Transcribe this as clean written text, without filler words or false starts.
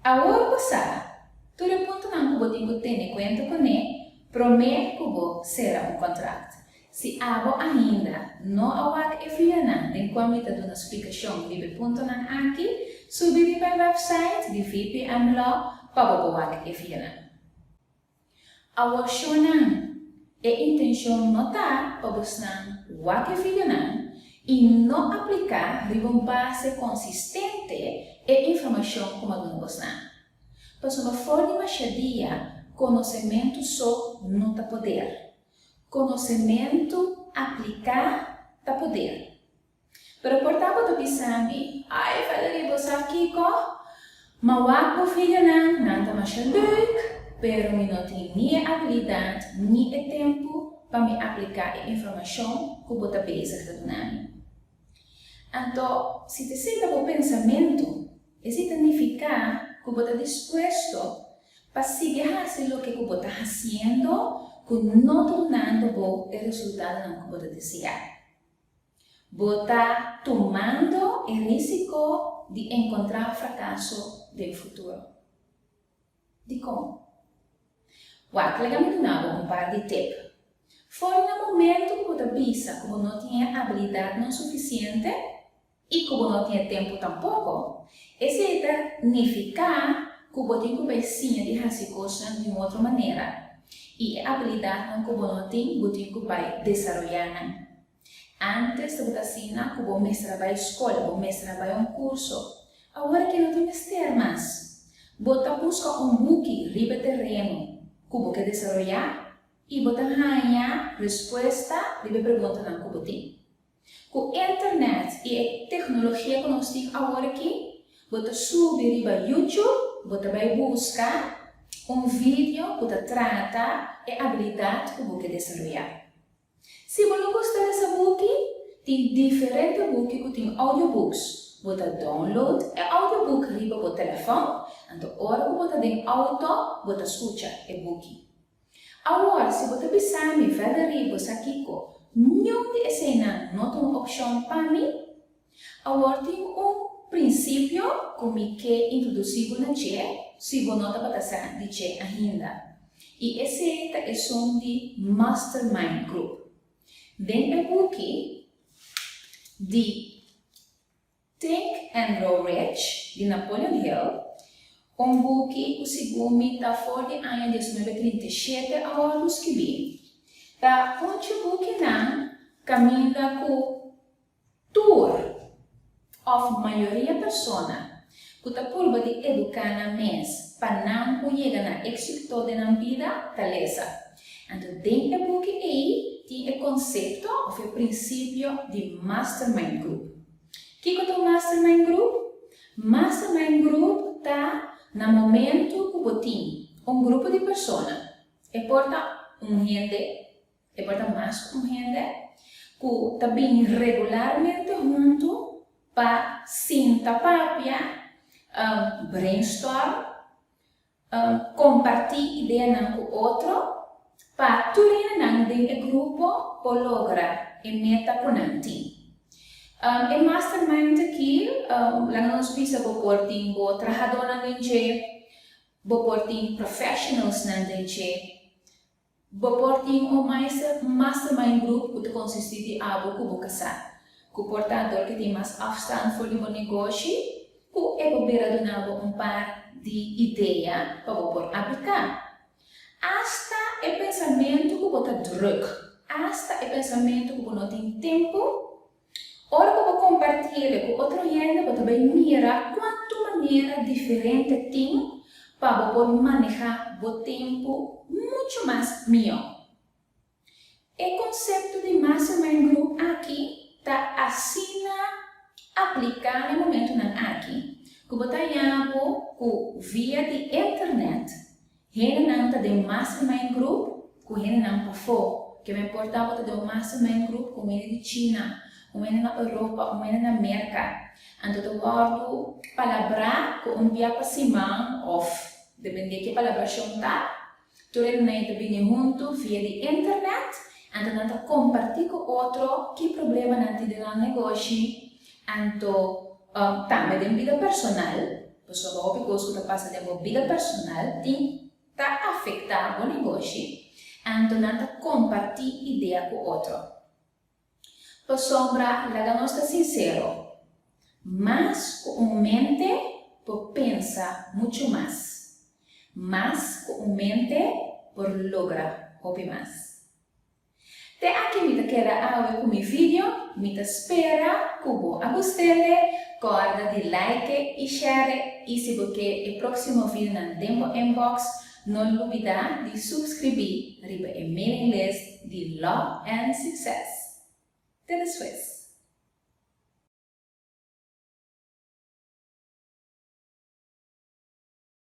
Agora você, todo ponto não que você tem conta com ele, promete que você será um contrato. Se abo ainda não há que enviar tem como dar uma explicação de ponto não aqui, subir para o website de VPM Law para você enviar. Agora é intenção notar para você não enviar e não aplicar de uma base consistente e informação como a você. Para uma forma machadia, conhecimento só não está poder. Conhecimento aplicar está poder. Pero portava do pisami, ai, falei você aqui mas o filho não está machaduk, pero me não tem nem habilidade, nem tempo para me aplicar a informação que você pensa que está. Então, se te senta o pensamento, isso significa que você está disposto para seguir o que você está fazendo, que não está dando o resultado que você deseja. Você está tomando o risco de encontrar fracasso no futuro. De como? Legalmente não, um par de tips. Foi no momento que você pensa que você não tinha habilidade não suficiente e que você não tinha tempo tampouco, isso significa que você tem que pensar de fazer coisas de uma outra maneira. E a habilidade que você não tem, você tem que desenvolver. Antes de você ensinar que você trabalha em escola, você trabalha um curso, agora que não tem mais, você busca um book riba terreno que você desenvolver e você ganha resposta de pergunta que você tem. Com a internet e a tecnologia que nós temos agora aqui, você sube para o YouTube, você vai buscar um vídeo que trata a habilidade que você desenvolver. Se você não gostar desse book, tem diferentes books que tem audiobooks. Você download o audiobook riba para o telefone, então a hora que você tem auto, você escuta o book. Agora, se você pensar em fazer riba aqui, nenhum de cena não tem uma opção para mim. Agora tem um princípio como que introduzido na Che, se você não está passando de Che ainda. E esse é o som de Mastermind Group. Dentro do book de Think and Grow Rich, de Napoleon Hill, um book que segundo está fora de ano 1937 agora nos que vi. Tá, onde book não caminha com tour of maioria persona que está por de educar na mês para não chegar na êxito de na vida talesa. Então dentro do book aí tem o conceito ou o princípio de Mastermind Group. O que é o Mastermind Group? Mastermind Group está no momento que você tem um grupo de pessoas e porta gente, e porta mais gente que também regularmente junto para sentar papia, brainstorm, compartilhar ideias com o outro, para tudo o grupo para lograr a meta que não tem. E mastermind aqui, nós visa portem o trabalhador na gente, portem professionals na gente, portem o mastermind group que consiste de algo que você casar, que o portador que tem mais afstand for o negócio, que é para donar um par de ideias para você aplicar. Hasta o pensamento que você druk, hasta o pensamento que você não tem tempo. Ora que você compartilha com outro gente, você vai mirar quanto maneira diferente tem para você manejar o tempo muito mais melhor. O conceito de Mastermind Group aqui está assim aplicado no momento aqui. Que você chama via de internet, gente não está de Mastermind Group, que gente não para fora, que me importa você de um Mastermind Group com ele de China. Umene na Europa, umene na América. Então, eu guardo palavra com via para cima, ou depende de que palavra está. Tudo isso também junto via de internet. Então, eu compartilho com outro que problema não tem no negócio. Então, também de vida personal. pessoa que gosta de passar de uma vida personal, tem tá afetar o negócio, então não compartilhar ideia com outro. Por sombra, la está sincero, mas com mente por pensar muito mais, mas com mente por lograr hobby mais. Até aqui me queda com meu vídeo, me espera que você gostele, corda de like e share, e se você quer o próximo vídeo no tempo inbox, não olvida de subscrever para o mailing list de Love and Success. Até depois.